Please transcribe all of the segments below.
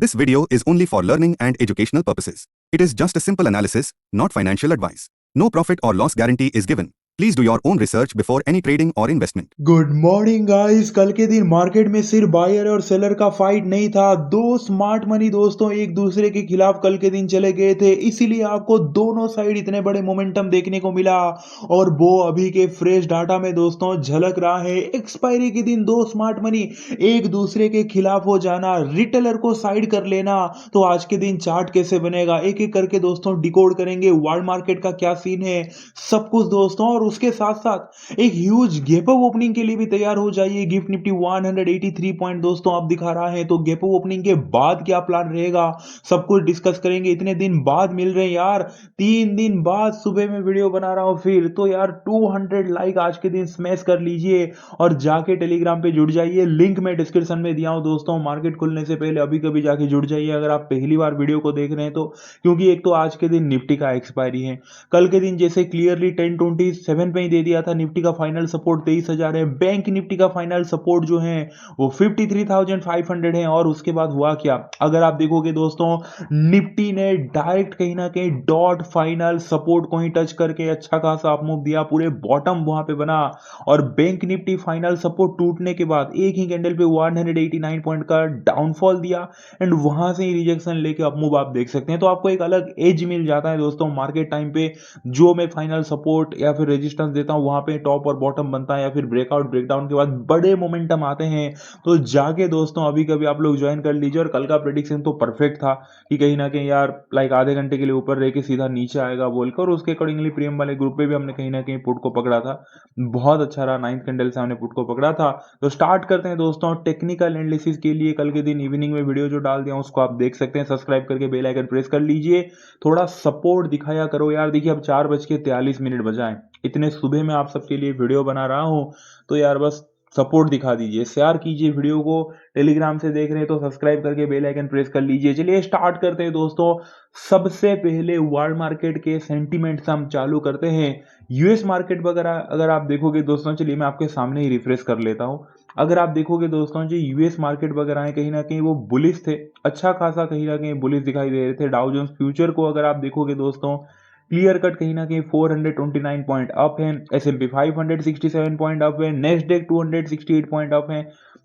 This video is only for learning and educational purposes. It is just a simple analysis, not financial advice. No profit or loss guarantee is given. Please do your own research before any trading or investment. Good morning guys. कल के दिन market में सिर्फ buyer और seller का fight नहीं था, दो स्मार्ट मनी दोस्तों एक दूसरे के खिलाफ कल के दिन चले गए थे, इसीलिए आपको दोनों साइड इतने बड़े मोमेंटम देखने को मिला। और वो अभी के फ्रेश डाटा में दोस्तों झलक रहा है। एक्सपायरी के दिन दो स्मार्ट मनी एक दूसरे के खिलाफ हो जाना, रिटेलर को साइड कर लेना, तो आज के दिन चार्ट कैसे बनेगा एक एक करके दोस्तों डिकोड करेंगे। वर्ल्ड मार्केट का क्या सीन है सब कुछ दोस्तों, और उसके साथ साथ एक ह्यूज गैप अप ओपनिंग के लिए भी तैयार हो जाइए। गिफ्ट निफ्टी 183 पॉइंट दोस्तों आप दिखा रहा है, तो गैप अप ओपनिंग के बाद क्या प्लान रहेगा सब कुछ डिस्कस करेंगे। इतने दिन बाद मिल रहे हैं यार, 3 दिन बाद सुबह में वीडियो बना रहा हूं फिर तो यार 200 लाइक आज के दिन स्मैश कर लीजिए और जाके टेलीग्राम पे जुड़ जाइए। लिंक मैं डिस्क्रिप्शन में दिया हूं दोस्तों। मार्केट खुलने से पहले अभी कभी जाके जुड़ जाइए अगर आप पहली बार वीडियो को देख रहे हैं तो, क्योंकि एक तो आज के दिन निफ्टी का एक्सपायरी है। कल के दिन जैसे क्लियरली 1027 पे ही दे दिया था, निफ्टी का फाइनल सपोर्ट 23,000 है। बैंक निफ्टी का फाइनल सपोर्ट जो है वो 53,500 है। और उसके बाद हुआ क्या, अगर आप देखोगे दोस्तों निफ्टी ने डायरेक्ट कहीं ना कहीं डॉट फाइनल सपोर्ट को ही टच करके अच्छा खासा अप मूव दिया, पूरे बॉटम वहां पे बना। और बैंक निफ्टी फाइनल सपोर्ट टूटने के बाद एक ही कैंडल पे 189 पॉइंट का डाउनफॉल दिया एंड वहां से ही रिजेक्शन लेके अप मूव आप देख सकते हैं। तो आपको एक अलग एज मिल जाता है दोस्तों मार्केट टाइम पे। जो मैं फाइनल सपोर्ट या फिर रेजिस्टेंस देता हूं वहां पे टॉप और बॉटम बनता है, या फिर ब्रेकआउट ब्रेकडाउन के बाद बड़े मोमेंटम आते हैं। तो जाके दोस्तों अभी कभी आप लोग ज्वाइन कर लीजिए। और कल का प्रेडिक्शन तो परफेक्ट था कि कहीं ना कहीं यार लाइक आधे घंटे के लिए ऊपर रह के सीधा नीचे आएगा बोलकर, और उसके अकॉर्डिंगली प्रीमियम वाले ग्रुप पे भी हमने कहीं ना कहीं पुट को पकड़ा था। बहुत अच्छा रहा, 9th कैंडल से हमने पुट को पकड़ा था। तो स्टार्ट करते हैं दोस्तों टेक्निकल एनालिसिस के लिए। कल के दिन इवनिंग में वीडियो जो डाल दिया उसको आप देख सकते हैं, सब्सक्राइब करके बेल आइकन प्रेस कर लीजिए। थोड़ा सपोर्ट दिखाया करो यार। देखिए अब 4:43 बजाएं, इतने सुबह में आप सबके लिए वीडियो बना रहा हूं, तो यार बस सपोर्ट दिखा दीजिए, शेयर कीजिए वीडियो को। टेलीग्राम से देख रहे हैं तो सब्सक्राइब करके बेल आइकन प्रेस कर लीजिए। चलिए स्टार्ट करते हैं दोस्तों। सबसे पहले वर्ल्ड मार्केट के सेंटीमेंट्स हम चालू करते हैं। यूएस मार्केट वगैरह अगर आप देखोगे दोस्तों, चलिए मैं आपके सामने ही रिफ्रेश कर लेता हूं। अगर आप देखोगे दोस्तों जो यूएस मार्केट वगैरह है कहीं ना कहीं वो बुलिश थे, अच्छा खासा कहीं ना कहीं बुलिश दिखाई दे रहे थे। डाउ जोन्स फ्यूचर को अगर आप देखोगे दोस्तों क्लियर कट कहीं ना कहीं 429 पॉइंट अप है। S&P 567 पॉइंट अप है। नेस्डेक 268 पॉइंट अप है।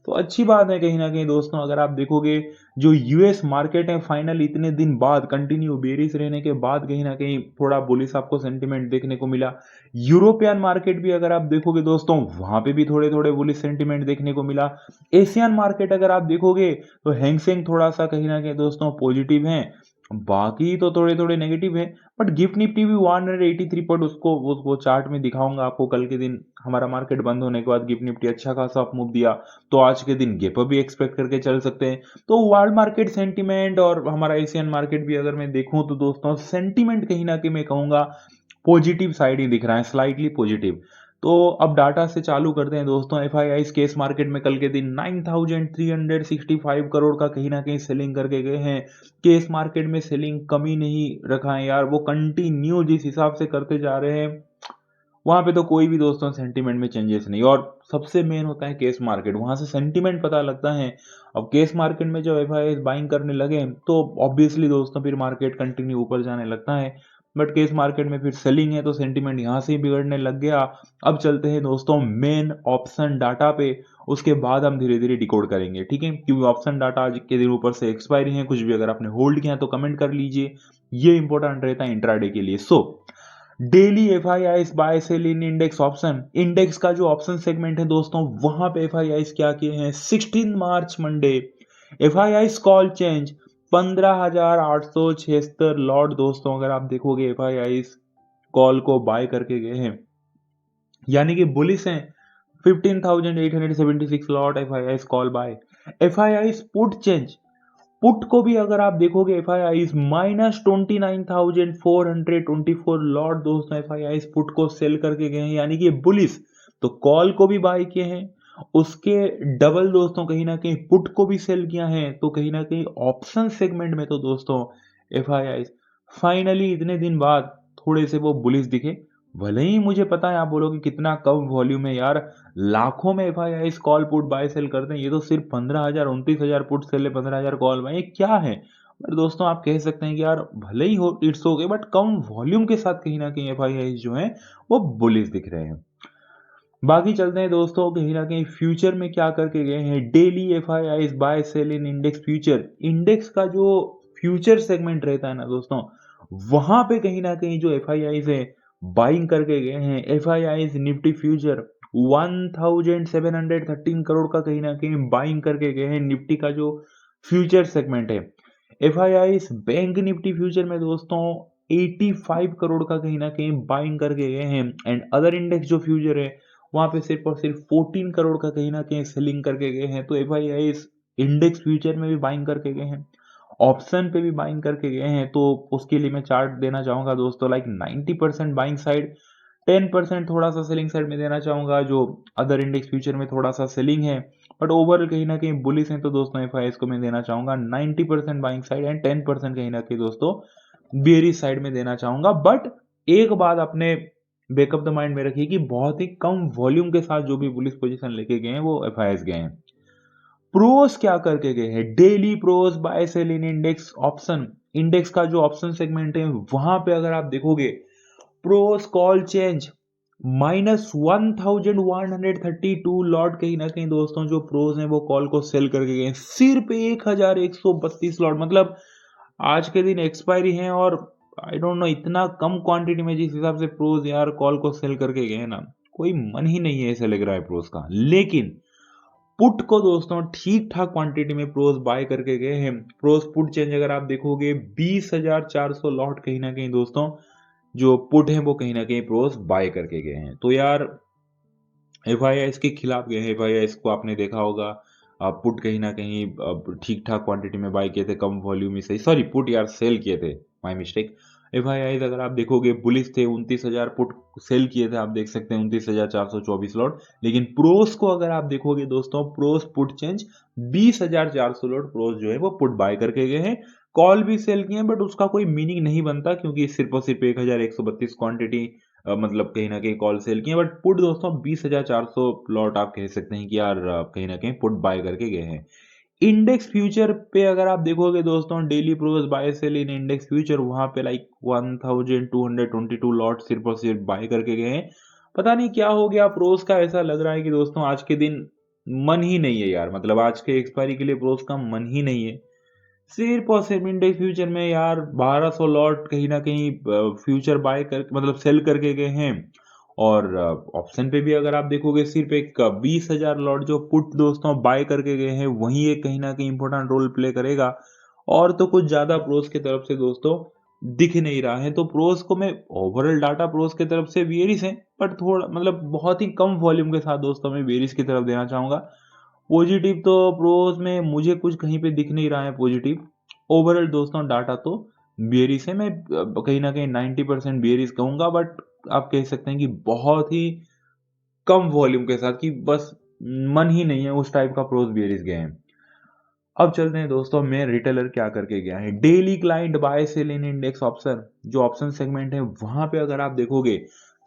तो अच्छी बात है कहीं ना कहीं दोस्तों। अगर आप देखोगे जो यूएस मार्केट है फाइनल इतने दिन बाद कंटिन्यू बेरिश रहने के बाद कहीं ना कहीं थोड़ा बुलिश आपको सेंटीमेंट देखने को मिला। यूरोपियन मार्केट भी अगर आप देखोगे दोस्तों वहां पे भी थोड़े थोड़े बुलिश सेंटीमेंट देखने को मिला। एशियन मार्केट अगर आप देखोगे तो हैंगसेंग थोड़ा सा कहीं ना कहीं दोस्तों पॉजिटिव है, बाकी तो थोड़े थोड़े नेगेटिव है। बट गिफ्ट निफ्टी भी 183 पॉइंट उसको वो चार्ट में दिखाऊंगा आपको। कल के दिन हमारा मार्केट बंद होने के बाद गिफ्ट निफ्टी अच्छा खासा अप मूव दिया, तो आज के दिन गैप अप भी एक्सपेक्ट करके चल सकते हैं। तो वर्ल्ड मार्केट सेंटीमेंट और हमारा एशियन मार्केट भी अगर मैं देखूं तो दोस्तों सेंटीमेंट कहीं ना कहीं मैं कहूंगा पॉजिटिव साइड ही दिख रहा है, स्लाइटली पॉजिटिव। तो अब डाटा से चालू करते हैं दोस्तों। एफआईआई केस मार्केट में कल के दिन 9,365 करोड़ का कहीं ना कहीं सेलिंग करके गए हैं। केस मार्केट में सेलिंग कमी नहीं रखा है यार, वो कंटिन्यू जिस हिसाब से करते जा रहे हैं वहां पे तो कोई भी दोस्तों सेंटीमेंट में चेंजेस नहीं। और सबसे मेन होता है केस मार्केट, वहां से सेंटीमेंट पता लगता है। अब केस मार्केट में जब एफआईआई बाइंग करने लगे तो ऑब्वियसली दोस्तों फिर मार्केट कंटिन्यू ऊपर जाने लगता है। बट केस मार्केट में फिर सेलिंग है तो सेंटीमेंट यहां से ही बिगड़ने लग गया। अब चलते हैं दोस्तों मेन ऑप्शन डाटा पे, उसके बाद हम धीरे धीरे डिकोड करेंगे, ठीक है। क्योंकि ऑप्शन डाटा आज के दिन ऊपर से एक्सपायरी है, कुछ भी अगर आपने होल्ड किया तो कमेंट कर लीजिए, ये इंपॉर्टेंट रहता है इंट्राडे के लिए। So daily FII buy sell in index option, index का जो ऑप्शन सेगमेंट है दोस्तों वहां पे एफआईआई क्या किए हैं। 16 March Monday FII call change 15,876 lot दोस्तों अगर आप देखोगे एफआईआई कॉल को बाय करके गए हैं, यानी कि बुलिश हैं। 15,876 lot FII call buy. FII put change, put को भी अगर आप देखोगे एफआईआई -29,424 लॉट दोस्तों एफआईआई पुट को सेल करके गए हैं, यानी कि बुलिश। तो कॉल को भी बाय किए हैं, उसके डबल दोस्तों कहीं ना कहीं पुट को भी सेल किया है। तो कहीं ना कहीं ऑप्शन सेगमेंट में तो दोस्तों एफआईआई फाइनली इतने दिन बाद थोड़े से वो बुलिश दिखे। भले ही मुझे पता है आप बोलोगे कितना कम वॉल्यूम है यार, लाखों में FIIs call put buy sell करते हैं, ये तो सिर्फ 15,000 29,000 पुट सेल है, 15,000 कॉल बाय, ये क्या है? पर दोस्तों आप कह सकते हैं कि यार भले ही हो it's okay, but come volume के साथ कहीं ना कहीं एफआईआईस जो है वो बुलिश दिख रहे हैं। बाकी चलते हैं दोस्तों, कहीं ना कहीं फ्यूचर में क्या करके गए हैं, daily FIIs bye sell in index future. Index का जो फ्यूचर सेगमेंट रहता है ना दोस्तों, वहां पे कहीं ना कहीं जो एफआईआईस है बाइंग करके गए हैं। एफआईआईस निफ्टी फ्यूचर 1713 करोड़ का कहीं ना कहीं बाइंग करके गए हैं, निफ्टी का जो फ्यूचर सेगमेंट है। एफआईआईस बैंक निफ्टी फ्यूचर में दोस्तों 85 करोड़ का कहीं ना कहीं बाइंग करके गए हैं। एंड अदर इंडेक्स जो फ्यूचर है वहां पे सिर्फ और सिर्फ 14 करोड़ का कहीं ना कहीं सेलिंग करके गए हैं। तो एफआईआईस इंडेक्स फ्यूचर में भी बाइंग करके गए हैं, ऑप्शन पे भी बाइंग करके गए हैं। तो उसके लिए मैं चार्ट देना चाहूंगा दोस्तों, लाइक 90% बाइंग साइड, 10% थोड़ा सा सेलिंग साइड में देना चाहूंगा, जो अदर इंडेक्स फ्यूचर में थोड़ा सा सेलिंग है, बट ओवरऑल कहीं ना कहीं बुलिश है। तो दोस्तों एफआईआईस को मैं देना चाहूंगा 90% बाइंग साइड एंड 10% कहीं ना कहीं दोस्तों बेरिश साइड में देना चाहूंगा। बट एक बात अपने बैकअप द माइंड में रखिए कि बहुत ही कम वॉल्यूम के साथ जो भी बुलिश पोजीशन लेके गए हैं वो एफआईआईस गए हैं। प्रोस क्या करके गए हैं, daily pros bye sell in index option. Index का जो ऑप्शन सेगमेंट है वहां पे अगर आप देखोगे, प्रोस कॉल चेंज -1132 लॉट कहीं ना कहीं दोस्तों जो प्रोस हैं वो कॉल को सेल करके गए हैं। सिर्फ 1132 लॉट, मतलब आज के दिन एक्सपायरी है और आई डोंट नो इतना कम क्वांटिटी में जिस हिसाब से प्रोस यार कॉल को सेल करके गए हैं ना, कोई मन ही नहीं है ऐसे लग रहा है प्रोस का। लेकिन पुट को दोस्तों ठीक ठाक क्वांटिटी में प्रोस बाय करके गए हैं। प्रोस पुट चेंज अगर आप देखोगे 20,400 लॉट कहीं ना कहीं दोस्तों जो पुट है वो कहीं ना कहीं प्रोस बाय करके गए हैं। तो यार एफआईआईस के खिलाफ गए हैं। एफआईआईस को आपने देखा होगा, पुट कहीं ना कहीं ठीक ठाक क्वांटिटी में बाय किए थे, कम वॉल्यूम में सही, सॉरी पुट यार सेल किए थे, माय मिस्टेक। एफआईआईस अगर आप देखोगे बुलिश थे, 29,000 पुट सेल किए थे, आप देख सकते हैं 29,424 लॉट। लेकिन प्रोस को अगर आप देखोगे दोस्तों, pros put change 20,400 lot pros जो है वो पुट बाय करके गए हैं। कॉल भी सेल किए हैं, बट उसका कोई मीनिंग नहीं बनता क्योंकि सिर्फ और सिर्फ 1,132 क्वांटिटी मतलब कहीं ना कहीं कॉल सेल किए, बट पुट दोस्तों 20,400 लॉट आप कह सकते हैं कि यार कहीं ना कहीं पुट बाय करके गए हैं। इंडेक्स फ्यूचर पे अगर आप देखोगे दोस्तों, daily pros bye sell in index future, वहां पे लाइक 1222 लॉट सिर्फ और सिर्फ बाय करके गए हैं। पता नहीं क्या हो गया प्रोस का, ऐसा लग रहा है कि दोस्तों आज के दिन मन ही नहीं है यार, मतलब आज के एक्सपायरी के लिए प्रोस का मन ही नहीं है। सिर्फ और सिर्फ इंडेक्स फ्यूचर में यार 1200 लॉट कहीं ना कहीं फ्यूचर बाय कर मतलब सेल करके गए हैं। और ऑप्शन पे भी अगर आप देखोगे सिर्फ एक 20,000 लॉट जो पुट दोस्तों बाय करके गए हैं, वही एक कहीं ना कहीं इंपॉर्टेंट रोल प्ले करेगा। और तो कुछ ज्यादा प्रोस की तरफ से दोस्तों दिख नहीं रहा है। तो प्रोस को मैं ओवरऑल डाटा प्रोस की तरफ से बेरिश है, बट थोड़ा मतलब बहुत ही कम वॉल्यूम के साथ दोस्तों मैं बेरिश की तरफ देना चाहूंगा। पॉजिटिव तो प्रोज में मुझे कुछ कहीं पे दिख नहीं रहा है पॉजिटिव। ओवरऑल दोस्तों डाटा तो बेयरिश है, मैं कहीं ना कहीं 90% बेयरिश कहूंगा, बट आप कह सकते हैं कि बहुत ही कम वॉल्यूम के साथ, कि बस मन ही नहीं है उस टाइप का प्रोज बेयरिश गए हैं। अब चलते हैं दोस्तों, मैं रिटेलर क्या करके गया है, daily client bye sell in index option, जो ऑप्शन सेगमेंट है वहां पे अगर आप देखोगे,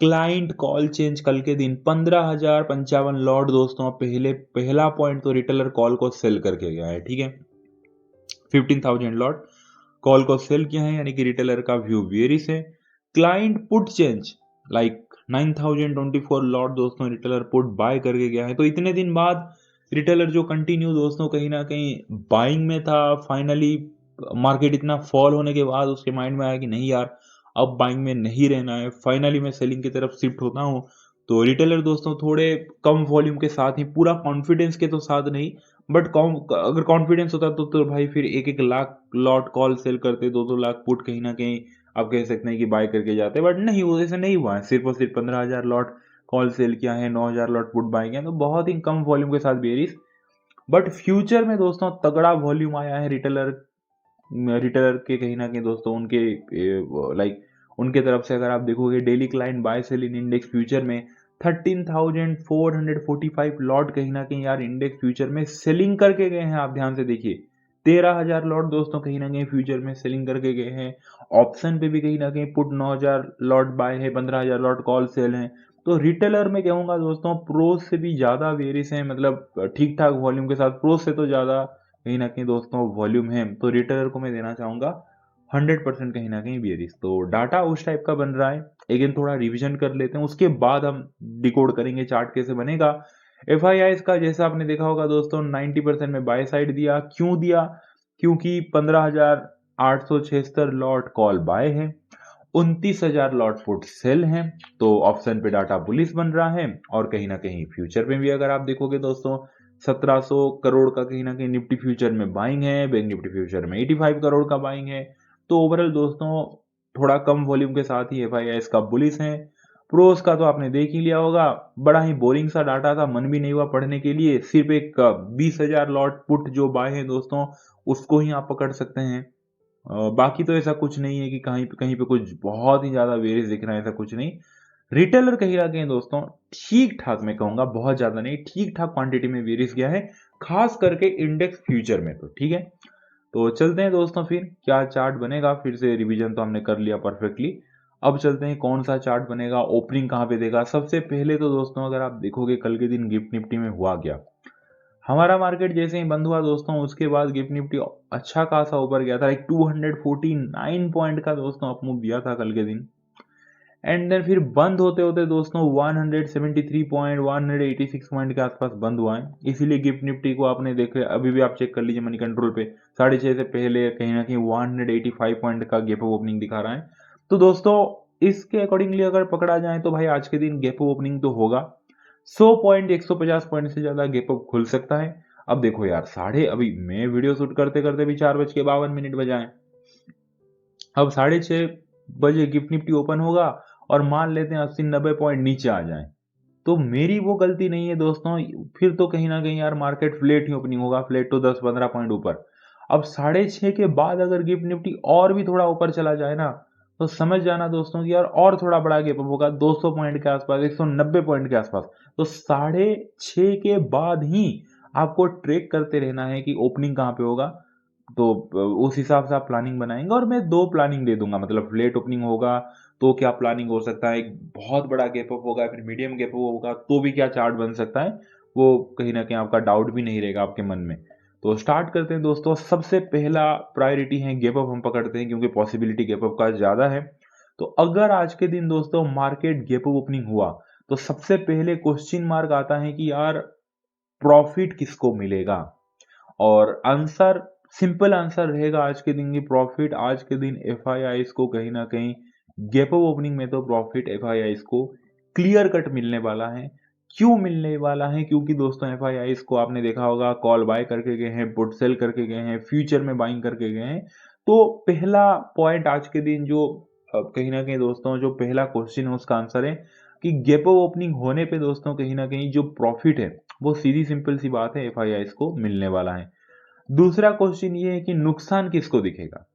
क्लाइंट कॉल चेंज कल के दिन 15,055 लॉट दोस्तों, पहला पॉइंट तो रिटेलर कॉल को सेल करके गया है, ठीक है। 15,000 लॉट कॉल को सेल किया है, यानी कि रिटेलर का व्यू वेरिस है। Client put change like 9,024 lot दोस्तों रिटेलर पुट बाय करके गया है। तो इतने दिन बाद रिटेलर जो कंटिन्यू दोस्तों कहीं ना कहीं बाइंग में था, फाइनली मार्केट इतना फॉल होने के बाद उसके माइंड में आया कि नहीं यार अब बाइंग में नहीं रहना है, फाइनली मैं सेलिंग की तरफ शिफ्ट होता हूँ। तो रिटेलर दोस्तों थोड़े कम वॉल्यूम के साथ ही, पूरा कॉन्फिडेंस के तो साथ नहीं, बट अगर कॉन्फिडेंस होता तो भाई फिर 1-1 लाख लॉट कॉल सेल करते, 2-2 लाख पुट कहीं ना कहीं आप कह सकते हैं कि बाय करके जाते, बट नहीं, वो ऐसा नहीं हुआ है। सिर्फ और सिर्फ 15,000 लॉट कॉल सेल किया है, 9,000 लॉट पुट बाय किया, तो बहुत ही कम वॉल्यूम के साथ बेरिस। बट फ्यूचर में दोस्तों तगड़ा वॉल्यूम आया है रिटेलर रिटेलर के कहीं ना कहीं दोस्तों, उनके लाइक उनके तरफ से अगर आप देखोगे, daily client bye sell in index future में 13,445 लॉट कहीं ना कहीं यार इंडेक्स फ्यूचर में सेलिंग करके गए हैं। आप ध्यान से देखिए, 13,000 लॉट दोस्तों कहीं ना कहीं फ्यूचर में सेलिंग करके गए हैं। ऑप्शन पे भी कहीं ना कहीं पुट 9,000 लॉट बाय है, 15,000 लॉट कॉल सेल है। तो रिटेलर में कहूंगा दोस्तों प्रोज से भी ज्यादा वेरिस है, मतलब ठीक ठाक वॉल्यूम के साथ, प्रोज से तो ज्यादा कहीं ना कहीं दोस्तों वॉल्यूम है। तो रिटेलर को मैं देना चाहूंगा 100% कहीं ना कहीं बेरिस। तो डाटा उस टाइप का बन रहा है। अगेन थोड़ा रिवीजन कर लेते हैं, उसके बाद हम डिकोड करेंगे चार्ट कैसे बनेगा। एफ आई आई का जैसा आपने देखा होगा दोस्तों 90% में बाय साइड दिया। क्यों दिया? क्योंकि 15,876 लॉट कॉल बाय है, 29,000 लॉट पुट सेल है। तो ऑप्शन पे डाटा बुलिश बन रहा है। और कहीं ना कहीं फ्यूचर में भी अगर आप देखोगे दोस्तों 1700 करोड़ का कहीं ना कहीं निफ्टी फ्यूचर में बाइंग है, बैंक निफ्टी फ्यूचर में 85 करोड़ का बाइंग है। तो ओवरऑल दोस्तों थोड़ा कम वॉल्यूम के साथ ही एफ आई आई का बुलिश है। प्रोस का तो आपने देख ही लिया होगा, बड़ा ही बोरिंग सा डाटा था, मन भी नहीं हुआ पढ़ने के लिए। सिर्फ एक 20,000 लॉट पुट जो बाय है दोस्तों उसको ही आप पकड़ सकते हैं। बाकी तो ऐसा कुछ नहीं है कि कहीं पे कुछ बहुत ही ज्यादा वेरियस दिख रहा है, ऐसा कुछ नहीं। रिटेलर कहीं ना कहीं दोस्तों ठीक ठाक, मैं कहूंगा बहुत ज्यादा नहीं, ठीक ठाक क्वांटिटी में वेरियस गया है, खास करके इंडेक्स फ्यूचर में। तो ठीक है, तो चलते हैं दोस्तों, फिर क्या चार्ट बनेगा। फिर से रिवीजन तो हमने कर लिया परफेक्टली। अब चलते हैं कौन सा चार्ट बनेगा, ओपनिंग कहाँ पे देगा। सबसे पहले तो दोस्तों अगर आप देखोगे कल के दिन गिफ्ट निफ्टी में हुआ क्या, हमारा मार्केट जैसे ही बंद हुआ दोस्तों उसके बाद गिफ्ट निफ्टी अच्छा खासा ऊपर गया था। एक 249 पॉइंट का दोस्तों अप मूव दिया था कल के दिन। एंड देन फिर बंद होते होते दोस्तों 173 पॉइंट 186 पॉइंट के आसपास बंद हुआ है। इसीलिए गिफ्ट निफ्टी को आपने देखे, अभी भी आप चेक कर लीजिए मनी कंट्रोल पे 6:30 से पहले कहीं ना कहीं 185 पॉइंट का गैप अप ओपनिंग दिखा रहा है। तो दोस्तों इसके अकॉर्डिंगली अगर पकड़ा जाए तो भाई आज के दिन गैप अप ओपनिंग तो होगा। 100 पॉइंट 150 पॉइंट से ज्यादा गैप अप खुल सकता है। अब देखो यार, साढ़े अभी मैं वीडियो शूट करते करते भी 4:52 बजाए। अब 6:30 बजे गिफ्ट निफ्टी ओपन होगा और मान लेते हैं 80-90 पॉइंट नीचे आ जाए, तो मेरी वो गलती नहीं है दोस्तों। फिर तो कहीं ना कहीं यार मार्केट फ्लेट ही ओपनिंग होगा, फ्लेट तो 10-15 पॉइंट ऊपर। अब 6:30 के बाद अगर गिफ्ट निफ्टी और भी थोड़ा ऊपर चला जाए ना, तो समझ जाना दोस्तों कि यार और थोड़ा बड़ा गैप अप होगा 200 पॉइंट के आसपास, 190 पॉइंट के आसपास। तो 6:30 के बाद ही आपको ट्रेक करते रहना है कि ओपनिंग कहाँ पे होगा। तो उस हिसाब से आप प्लानिंग बनाएंगे। और मैं दो प्लानिंग दे दूंगा, मतलब लेट ओपनिंग होगा तो क्या प्लानिंग हो सकता है, एक बहुत बड़ा गैप अप होगा, फिर मीडियम गैप अप होगा तो भी क्या चार्ट बन सकता है, वो कहीं ना कहीं आपका डाउट भी नहीं रहेगा आपके मन में। तो स्टार्ट करते हैं दोस्तों। सबसे पहला प्रायोरिटी है गैप अप हम पकड़ते हैं, क्योंकि पॉसिबिलिटी गैप अप का ज्यादा है। तो अगर आज के दिन दोस्तों मार्केट गैप अप ओपनिंग हुआ तो सबसे पहले क्वेश्चन मार्क आता है कि यार प्रॉफिट किसको मिलेगा। और आंसर, सिंपल आंसर रहेगा आज के दिन की प्रॉफिट आज के दिन एफ आई आई को कहीं ना कहीं गैप अप ओपनिंग में तो प्रॉफिट एफ आई आई को क्लियर कट मिलने वाला है। क्यों मिलने वाला है? क्योंकि दोस्तों एफ आई आई को आपने देखा होगा कॉल बाय करके गए हैं, पुट सेल करके गए हैं, फ्यूचर में बाइंग करके गए हैं। तो पहला पॉइंट आज के दिन जो कहीं ना कहीं दोस्तों जो पहला क्वेश्चन है उसका आंसर है कि गैप अप ओपनिंग होने पे दोस्तों कहीं ना कहीं जो प्रॉफिट है वो सीधी सिंपल सी बात है एफ आई आई को मिलने वाला है। दूसरा क्वेश्चन ये है कि नुकसान किसको दिखेगा।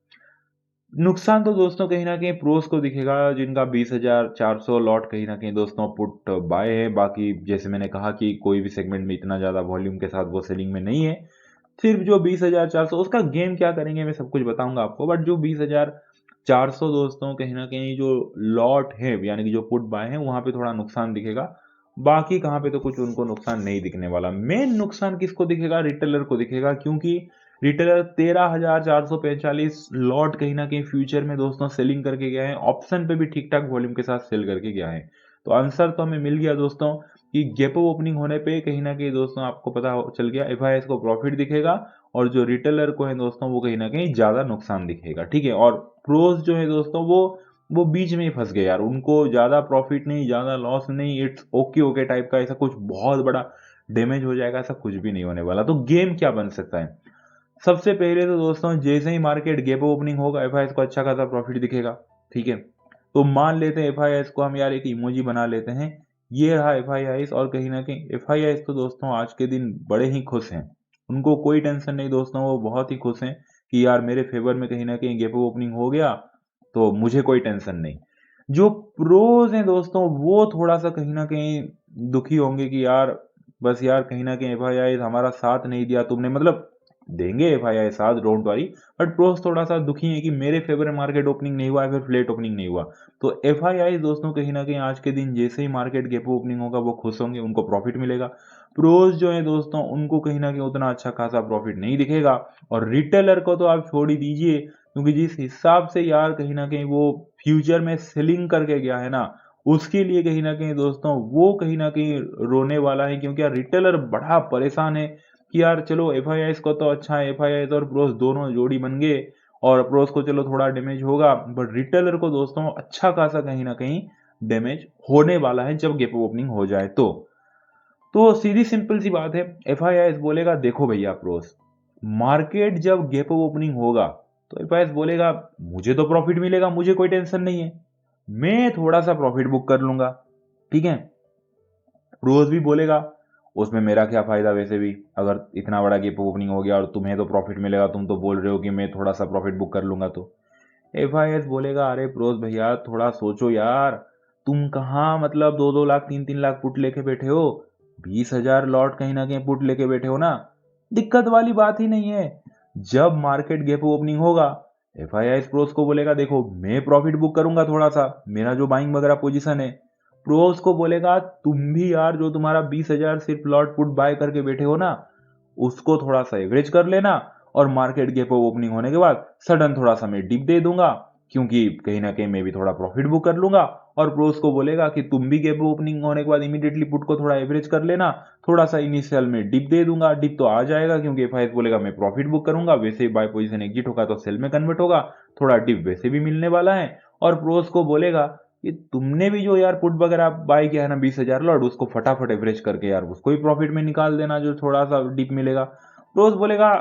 नुकसान तो दोस्तों कहीं ना कहीं प्रोस को दिखेगा, जिनका 20,400 लॉट कहीं ना कहीं दोस्तों पुट बाय है। बाकी जैसे मैंने कहा कि कोई भी सेगमेंट में इतना ज्यादा वॉल्यूम के साथ वो सेलिंग में नहीं है। सिर्फ जो 20,400 उसका गेम क्या करेंगे मैं सब कुछ बताऊंगा आपको, बट जो 20,400 दोस्तों कहीं ना कहीं जो लॉट है यानी कि जो पुट बाय है वहां पे थोड़ा नुकसान दिखेगा। बाकी कहाँ पे तो कुछ उनको नुकसान नहीं दिखने वाला। मेन नुकसान किसको दिखेगा? रिटेलर को दिखेगा, क्योंकि रिटेलर 13,445 लॉट कहीं ना कहीं फ्यूचर में दोस्तों सेलिंग करके गया है, ऑप्शन पे भी ठीक ठाक वॉल्यूम के साथ सेल करके गया है। तो आंसर तो हमें मिल गया दोस्तों कि गैप ओपनिंग होने पे कहीं ना कहीं दोस्तों आपको पता चल गया एफ आई एस को प्रॉफिट दिखेगा, और जो रिटेलर को है दोस्तों वो कहीं ना कहीं ज्यादा नुकसान दिखेगा। ठीक है, और प्रोज जो है दोस्तों वो बीच में ही फंस गए यार, उनको ज्यादा प्रॉफिट नहीं ज्यादा लॉस नहीं, इट्स ओके ओके टाइप का, ऐसा कुछ बहुत बड़ा डैमेज हो जाएगा ऐसा कुछ भी नहीं होने वाला। तो गेम क्या बन सकता है? सबसे पहले तो दोस्तों जैसे ही मार्केट गैप ओपनिंग होगा एफ आई एस को अच्छा खासा प्रॉफिट दिखेगा। ठीक है, तो मान लेते हैं एफ आई एस को हम यार एक इमोजी बना लेते हैं, ये रहा एफ आई एस। और कहीं ना कहीं एफ आई एस तो दोस्तों आज के दिन बड़े ही खुश हैं, उनको कोई टेंशन नहीं दोस्तों, वो बहुत ही खुश हैं कि यार मेरे फेवर में कहीं ना कहीं गैप ओपनिंग हो गया तो मुझे कोई टेंशन नहीं। जो प्रोज हैं दोस्तों वो थोड़ा सा कहीं ना कहीं दुखी होंगे कि यार बस यार कहीं ना कहीं एफ आई आई हमारा साथ नहीं दिया तुमने, मतलब देंगे एफआईआई साथ, डोंट वरी। बट प्रोस थोड़ा सा दुखी है कि मेरे फेवर में मार्केट ओपनिंग नहीं हुआ है, फिर फ्लेट ओपनिंग नहीं हुआ। तो एफआईआई दोस्तों कहीं ना कहीं आज के दिन जैसे ही मार्केट गैप ओपनिंग होगा वो खुश होंगे, उनको प्रॉफिट मिलेगा। प्रोस जो है दोस्तों उनको कहीं ना कहीं उतना अच्छा खासा प्रॉफिट नहीं दिखेगा। और रिटेलर को तो आप छोड़ ही दीजिए, क्योंकि जिस हिसाब से यार कहीं ना कहीं वो फ्यूचर में सेलिंग करके गया है ना, उसके लिए कहीं ना कहीं दोस्तों वो कहीं ना कहीं रोने वाला है, क्योंकि यार रिटेलर बड़ा परेशान है कि यार चलो एफआईआई को तो अच्छा है, एफआईआई और प्रोस दोनों जोड़ी बन गए और प्रोस को चलो थोड़ा डैमेज होगा, बट रिटेलर को दोस्तों अच्छा खासा कहीं ना कहीं डैमेज होने वाला है जब गैप ओपनिंग हो जाए। तो सीधी सिंपल सी बात है, एफआईआई बोलेगा देखो भैया प्रोस, मार्केट जब गैप ओपनिंग होगा तो एफआईआई बोलेगा मुझे तो प्रॉफिट मिलेगा, मुझे कोई टेंशन नहीं है, मैं थोड़ा सा प्रॉफिट बुक कर लूंगा, ठीक है। प्रोस भी बोलेगा उसमें मेरा क्या फायदा, वैसे भी अगर इतना बड़ा गैप ओपनिंग हो गया और तुम्हें तो प्रॉफिट मिलेगा, तुम तो बोल रहे हो कि मैं थोड़ा सा प्रॉफिट बुक कर लूंगा। तो एफआईएस बोलेगा अरे प्रोस भैया थोड़ा सोचो यार, तुम कहाँ मतलब 2-2 लाख 3-3 लाख पुट लेके बैठे हो, 20,000 लॉट कहीं ना कहीं पुट लेके बैठे हो ना, दिक्कत वाली बात ही नहीं है। जब मार्केट गैप ओपनिंग होगा एफआईआई प्रोस को बोलेगा देखो मैं प्रॉफिट बुक करूंगा थोड़ा सा, मेरा जो बाइंग वगैरह पोजीशन है। प्रोस को बोलेगा तुम भी यार जो तुम्हारा 20,000 सिर्फ लॉट पुट बाय करके बैठे हो ना, उसको थोड़ा सा एवरेज कर लेना, और मार्केट गैप ओपनिंग होने के बाद सडन थोड़ा सा मैं डिप दे दूंगा, क्योंकि कहीं ना कहीं मैं भी थोड़ा प्रॉफिट बुक कर लूंगा। और प्रोस को बोलेगा कि तुम भी गैप ओपनिंग होने के बाद इमीडिएटली पुट को थोड़ा एवरेज कर लेना, थोड़ा सा इनिशियल में डिप दे दूंगा, डिप तो आ जाएगा क्योंकि एफआईएस बोलेगा मैं प्रॉफिट बुक करूंगा, वैसे ही बाय पोजीशन एग्जिट होगा तो सेल में कन्वर्ट होगा, थोड़ा डिप वैसे भी मिलने वाला है। और प्रोस को बोलेगा कि तुमने भी जो यार पुट वगैरह बाय किया है ना 20,000 लॉट, उसको फटाफट एवरेज करके यार उसको ही प्रॉफिट में निकाल देना जो थोड़ा सा डिप मिलेगा। रोज बोलेगा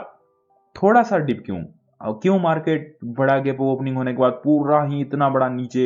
थोड़ा सा डिप क्यों, क्यों मार्केट बड़ा गैप ओपनिंग होने के बाद पूरा ही इतना बड़ा नीचे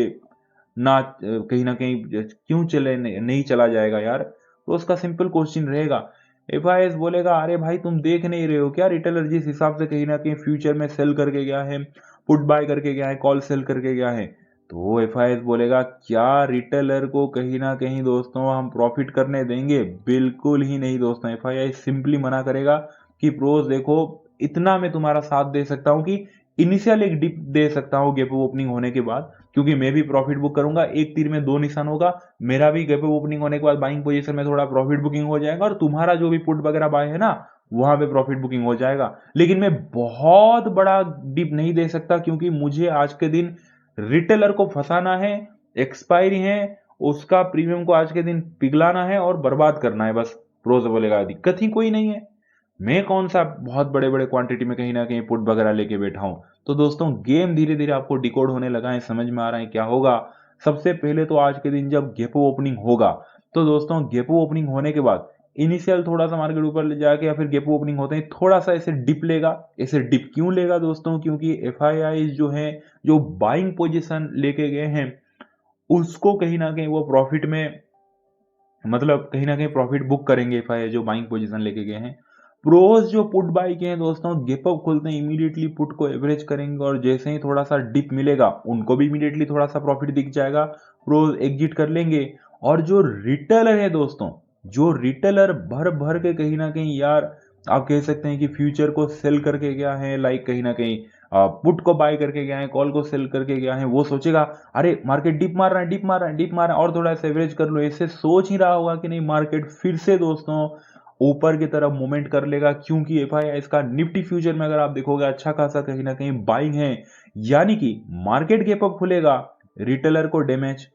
ना कहीं ना कहीं क्यों चले नहीं चला जाएगा यार। तो उसका सिंपल क्वेश्चन रहेगा। एफआईएस बोलेगा अरे भाई तुम देख नहीं रहे हो क्या, रिटेलर जिस हिसाब से कहीं ना कहीं फ्यूचर में सेल करके गया है, पुट बाय करके गया है, कॉल सेल करके गया है। तो एफआईएस बोलेगा क्या रिटेलर को कहीं ना कहीं दोस्तों हम प्रॉफिट करने देंगे, बिल्कुल ही नहीं दोस्तों। एफआईएस सिंपली मना करेगा कि प्रोस देखो इतना मैं तुम्हारा साथ दे सकता हूं कि इनिशियल एक डिप दे सकता हूं गैप ओपनिंग होने के बाद, क्योंकि मैं भी प्रॉफिट बुक करूंगा, एक तीर में दो निशान होगा, मेरा भी गैप ओपनिंग होने के बाद बाइंग पोजीशन में थोड़ा प्रॉफिट बुकिंग हो जाएगा और तुम्हारा जो भी पुट वगैरह बाय है ना वहां पे प्रॉफिट बुकिंग हो जाएगा। लेकिन मैं बहुत बड़ा डिप नहीं दे सकता, क्योंकि मुझे आज के दिन रिटेलर को फंसाना है, एक्सपायरी है, उसका प्रीमियम को आज के दिन पिघलाना है और बर्बाद करना है बस। प्रोज बोलेगा दिक्कत ही कोई नहीं है, मैं कौन सा बहुत बड़े बड़े क्वांटिटी में कहीं ना कहीं पुट वगैरह लेके बैठा हूं। तो दोस्तों गेम धीरे धीरे आपको डिकोड होने लगा है, समझ में आ रहा है क्या होगा। सबसे पहले तो आज के दिन जब गेपो ओपनिंग होगा, तो दोस्तों गेपो ओपनिंग होने के बाद इनिशियल थोड़ा सा मार्केट ऊपर ले जाके या फिर गेपो ओपनिंग होते ही थोड़ा सा ऐसे डिप लेगा। ऐसे डिप क्यों लेगा दोस्तों, क्योंकि एफआईआई जो है जो बाइंग पोजीशन लेके गए हैं उसको कहीं ना कहीं वो प्रॉफिट में मतलब कहीं ना कहीं प्रॉफिट बुक करेंगे एफआईआई जो बाइंग पोजीशन लेके गए हैं। प्रोस जो पुट बाई के हैं दोस्तों गेप अप खुलते हैं इमीडिएटली पुट को एवरेज करेंगे, और जैसे ही थोड़ा सा डिप मिलेगा उनको भी इमीडिएटली थोड़ा सा प्रॉफिट दिख जाएगा, प्रोस एग्जिट कर लेंगे। और जो रिटेलर है दोस्तों, जो रिटेलर भर भर के कहीं ना कहीं यार आप कह सकते हैं कि फ्यूचर को सेल करके गया है, लाइक कहीं ना कहीं पुट को बाय करके गया है, कॉल को सेल करके गया है, वो सोचेगा अरे मार्केट डिप मार रहा है, डिप मार रहा है, डिप मार रहा है और थोड़ा सा एवरेज कर लो, ऐसे सोच ही रहा होगा कि नहीं मार्केट फिर से दोस्तों ऊपर की तरफ मूवमेंट कर लेगा, क्योंकि एफआईआई इसका निफ्टी फ्यूचर में अगर आप देखोगे अच्छा खासा कहीं ना कहीं बाइंग है। यानी कि मार्केट गैप अप खुलेगा, रिटेलर को डैमेज,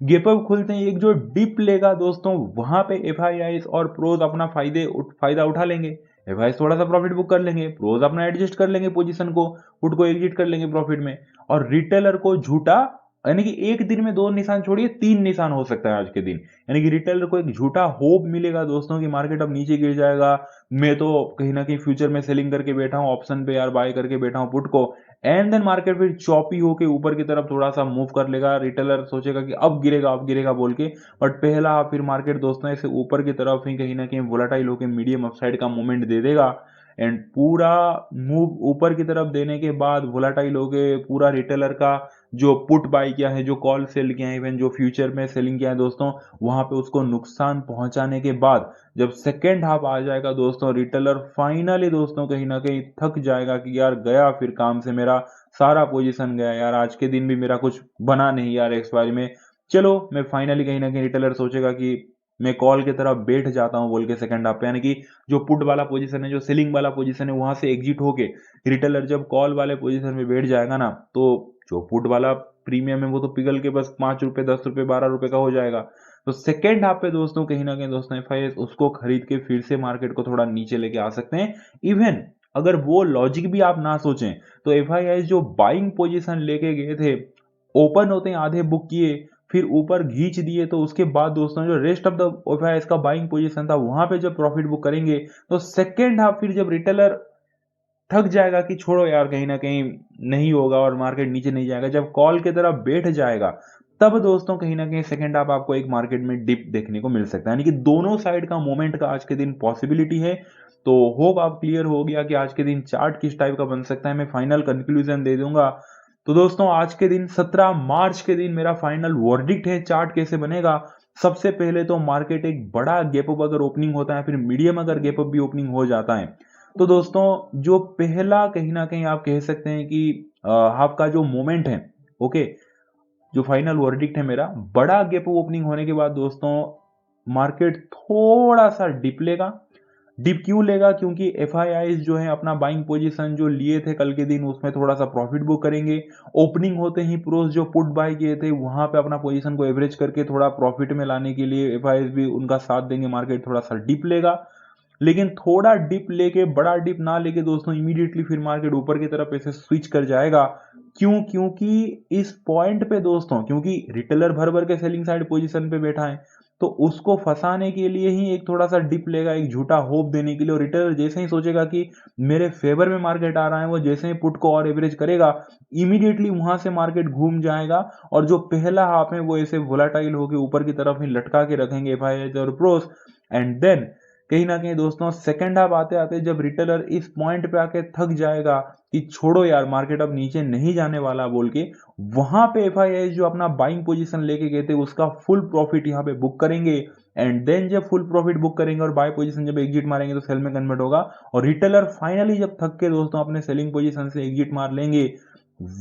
गैप अप खुलते ही एक जो डिप लेगा दोस्तों वहां पे एफआईआई और प्रोज अपना फायदा उठा लेंगे। एफआईआई थोड़ा सा प्रॉफिट बुक कर लेंगे, प्रोज अपना एडजस्ट कर लेंगे पोजीशन को, पुट को एग्जिट कर लेंगे प्रॉफिट में। और रिटेलर को झूठा, यानी कि एक दिन में दो निशान छोड़िए तीन निशान हो सकता है आज के दिन, यानी कि रिटेलर को एक झूठा होप मिलेगा दोस्तों कि मार्केट अब नीचे गिर जाएगा, मैं तो कहीं ना कहीं फ्यूचर में सेलिंग करके बैठा हूं, ऑप्शन पे यार बाय करके बैठा हूं पुट को, एंड देन मार्केट फिर चॉपी होके ऊपर की तरफ थोड़ा सा मूव कर लेगा, रिटेलर सोचेगा कि अब गिरेगा बोल के, बट पहला फिर मार्केट दोस्तों ऐसे ऊपर की तरफ ही कहीं ना कहीं वोलाटाइल होकर मीडियम अपसाइड का मूवमेंट दे देगा। एंड पूरा मूव ऊपर की तरफ देने के बाद वोलाटाइल होके पूरा रिटेलर का जो पुट बाई किया है, जो कॉल सेल किया है, इवन जो फ्यूचर में सेलिंग किया है दोस्तों, वहाँ पे उसको नुकसान पहुँचाने के बाद जब सेकंड हाफ आ जाएगा दोस्तों, रिटेलर फाइनली दोस्तों कहीं न कहीं थक जाएगा कि यार गया फिर काम से मेरा सारा पोज़ीशन गया यार, आज के दिन भी मेरा कुछ बना नहीं यार एक्सपायरी में। चलो, मैं फाइनली कहीं न कहीं रिटेलर सोचेगा कि मैं कॉल की तरफ बैठ जाता हूँ बोल के सेकंड हाफ पे, यानी कि जो पुट वाला पोज़ीशन है, जो सेलिंग वाला पोज़ीशन है, वहाँ से एग्ज़िट होके रिटेलर जब कॉल वाले पोज़ीशन में बैठ जाएगा ना, तो जो पुट वाला प्रीमियम है वो तो पिघल के बस ₹5, ₹10, ₹12 का हो जाएगा। तो सेकंड हाफ पे दोस्तों कहीं न कहीं दोस्तों एफआईआईज़ उसको खरीद के फिर से मार्केट को थोड़ा नीचे लेके आ सकते हैं। इवन अगर वो लॉजिक भी आप ना सोचें, तो एफआईआईज़ जो बाइंग पोज़ीशन लेके गए थे, ओपन होते ही आधे बुक किए, फिर ऊपर खींच दिए, तो उसके बाद दोस्तों जो रेस्ट ऑफ द एफआईआईज़ का बाइंग पोज़ीशन था, वहाँ पे जब प्रॉफिट बुक करेंगे, तो सेकंड हाफ फिर जब रिटेलर थक जाएगा कि छोड़ो यार कहीं न कहीं नहीं होगा और मार्केट नीचे नहीं जाएगा, जब कॉल की तरफ बैठ जाएगा, तब दोस्तों कहीं न कहीं सेकंड हाफ आपको एक मार्केट में डिप देखने को मिल सकता है। यानी कि दोनों साइड का मोमेंट का आज के दिन पॉसिबिलिटी है। तो होप आप क्लियर हो गया कि आज के दिन चार्ट किस टाइप का बन सकता है। मैं फाइनल कंक्लूजन दे दूँगा। तो दोस्तों आज के दिन 17 मार्च के दिन मेरा फाइनल वर्डिक्ट है चार्ट कैसे बनेगा। सबसे पहले तो मार्केट एक बड़ा गैप अप अगर ओपनिंग होता है, फिर मीडियम अगर गैप अप भी ओपनिंग हो जाता है, तो दोस्तों जो पहला कहीं न कहीं आप कह सकते हैं कि हाफ का जो मोमेंट है, ओके, जो फाइनल वर्डिक्ट है मेरा, बड़ा गैप ओपनिंग होने के बाद दोस्तों मार्केट थोड़ा-सा डिप लेगा। डिप क्यों लेगा? क्योंकि एफआईआईज़ जो है अपना बाइंग पोजीशन जो लिए थे कल के दिन उसमें थोड़ा-सा प्रॉफिट बुक करेंगे। ओपनिंग होते ही प्रोस जो पुट बाय किए थे वहाँ पे अपना पोजीशन को एवरेज करके थोड़ा प्रॉफिट में लाने के लिए एफआईआईज़ भी उनका साथ देंगे, मार्केट थोड़ा-सा डिप लेगा। लेकिन थोड़ा डिप लेके बड़ा डिप ना लेके दोस्तों इमीडिएटली फिर मार्केट ऊपर की तरफ ऐसे स्विच कर जाएगा। क्यों? क्योंकि इस पॉइंट पे दोस्तों, क्योंकि रिटेलर भर-भर के सेलिंग साइड पोजीशन पे बैठा है, तो उसको फँसाने के लिए ही एक थोड़ा-सा डिप लेगा, एक झूठा होप देने के लिए, और रिटेलर जैसे ही सोचेगा कि मेरे फेवर में मार्केट आ रहा है, वो जैसे ही पुट को और एवरेज करेगा, इमीडिएटली वहाँ से मार्केट घूम जाएगा और जो पहला हाफ है वो ऐसे वोलेटाइल होके ऊपर की तरफ ही लटका के रखेंगे एफआईआईज़ और प्रोस, एंड देन कहीं न कहीं दोस्तों सेकंड हाफ आते-आते जब रिटेलर इस पॉइंट पे आके थक जाएगा कि छोड़ो यार मार्केट अब नीचे नहीं जाने वाला बोल के, वहाँ पे एफआईआईज़ जो अपना बाइंग पोजीशन लेके गए थे उसका फुल प्रॉफिट यहाँ पे बुक करेंगे, एंड देन जब फुल प्रॉफिट बुक करेंगे और बाय पोजीशन जब एग्जिट मारेंगे तो सेल में कन्वर्ट होगा, और रिटेलर फाइनली जब थक के दोस्तों अपने सेलिंग पोजीशन से एग्जिट मार लेंगे,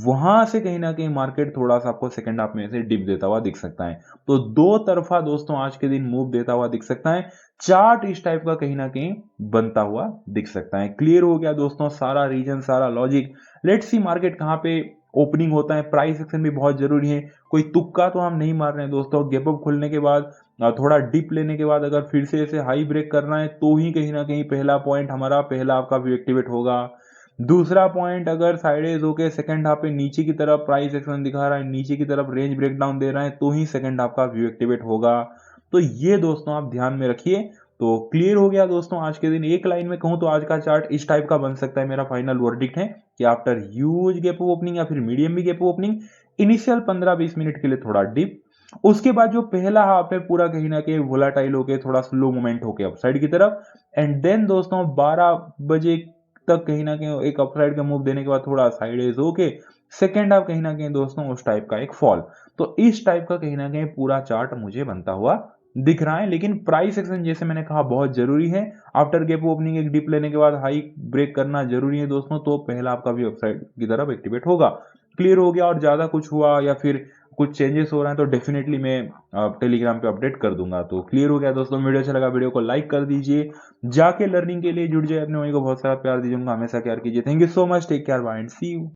वहां से कहीं ना कहीं मार्केट थोड़ा-सा आपको सेकंड हाफ में से डिप देता हुआ दिख सकता है। तो दो तरफा दोस्तों आज के दिन मूव देता हुआ दिख सकता है। चार्ट इस टाइप का कहीं न कहीं बनता हुआ दिख सकता है। क्लियर हो गया दोस्तों सारा रीजन, सारा लॉजिक। लेट्स सी मार्केट कहाँ पे ओपनिंग होता है, प्राइस एक्शन भी बहुत ज़रूरी है। कोई तुक्का तो हम नहीं मार रहे हैं दोस्तों। गैप अप खुलने के बाद थोड़ा डिप लेने के बाद अगर फिर से ऐसे हाई ब्रेक करना है तो ही कहीं न कहीं पहला पॉइंट हमारा पहला आपका व्यू एक्टिवेट होगा। दूसरा पॉइंट अगर साइडवेज होके सेकंड हाफ पे नीचे की तरफ प्राइस एक्शन दिखा रहा है, नीचे की तरफ रेंज ब्रेकडाउन दे रहा है, तो ही सेकंड हाफ का व्यू एक्टिवेट होगा। तो ये दोस्तों आप ध्यान में रखिए। तो क्लियर हो गया दोस्तों आज के दिन। एक लाइन में कहूँ तो आज का चार्ट इस टाइप का बन सकता है। मेरा फाइनल वर्डिक्ट है कि आफ्टर ह्यूज गैप ओपनिंग या फिर मीडियम भी गैप ओपनिंग, इनिशियल 15-20 मिनट के लिए थोड़ा डिप, उसके बाद जो पहला हाफ है पूरा कहीं ना कहीं वोलाटाइल होके थोड़ा स्लो मोमेंट होके अपसाइड की तरफ, एंड देन दोस्तों 12 बजे तक कहीं न कहीं एक अपसाइड का मूव देने के बाद थोड़ा साइडवेज होके सेकंड हाफ कहीं न कहीं दोस्तों उस टाइप का एक फॉल। तो इस टाइप का कहीं न कहीं पूरा चार्ट मुझे बनता हुआ दिख रहा है। लेकिन प्राइस एक्शन जैसे मैंने कहा बहुत ज़रूरी है। आफ्टर गैप ओपनिंग एक डिप लेने के बाद हाई ब्रेक करना ज़रूरी है दोस्तों, तो पहला आपका भी अपसाइड की तरफ एक्टिवेट होगा। क्लियर हो गया, और ज़्यादा कुछ हुआ या फिर कुछ चेंजेस हो रहे हैं तो डेफिनेटली मैं टेलीग्राम पे अपडेट कर दूंगा। तो क्लियर हो गया दोस्तों, वीडियो अच्छा लगा वीडियो को लाइक कर दीजिए, जाके लर्निंग के लिए जुड़ जाए, अपने वही को बहुत सारा प्यार दीजिएगा, हमेशा प्यार कीजिए। Thank you so much, take care, bye and see you.